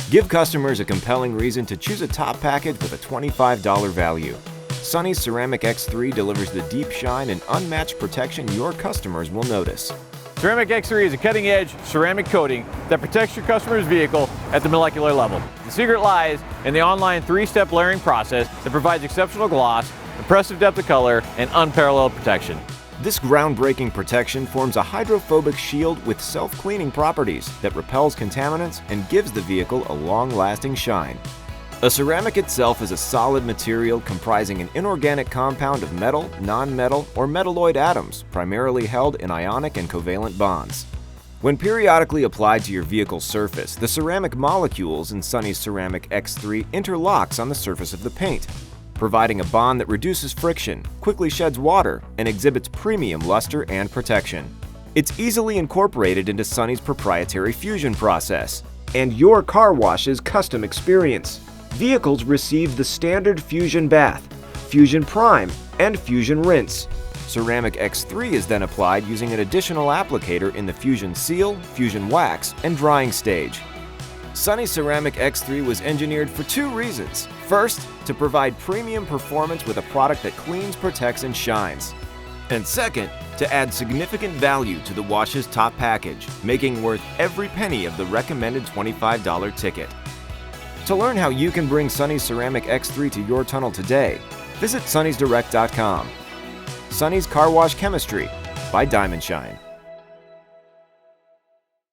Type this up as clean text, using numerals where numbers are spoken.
Give customers a compelling reason to choose a top package with a $25 value. Sonny's Ceramic X3 delivers the deep shine and unmatched protection your customers will notice. Ceramic X3 is a cutting-edge ceramic coating that protects your customer's vehicle at the molecular level. The secret lies in the online 3-step layering process that provides exceptional gloss, impressive depth of color, and unparalleled protection. This groundbreaking protection forms a hydrophobic shield with self-cleaning properties that repels contaminants and gives the vehicle a long-lasting shine. A ceramic itself is a solid material comprising an inorganic compound of metal, non-metal, or metalloid atoms, primarily held in ionic and covalent bonds. When periodically applied to your vehicle's surface, the ceramic molecules in Sonny's Ceramic X3 interlocks on the surface of the paint, providing a bond that reduces friction, quickly sheds water, and exhibits premium luster and protection. It's easily incorporated into Sonny's proprietary fusion process and your car wash's custom experience. Vehicles receive the standard Fusion Bath, Fusion Prime, and Fusion Rinse. Ceramic X3 is then applied using an additional applicator in the Fusion Seal, Fusion Wax, and drying stage. Sonny's Ceramic X3 was engineered for 2 reasons. First, to provide premium performance with a product that cleans, protects, and shines. And second, to add significant value to the wash's top package, making worth every penny of the recommended $25 ticket. To learn how you can bring Sonny's Ceramic X3 to your tunnel today, visit sonnysdirect.com. Sonny's Car Wash Chemistry by Diamond Shine.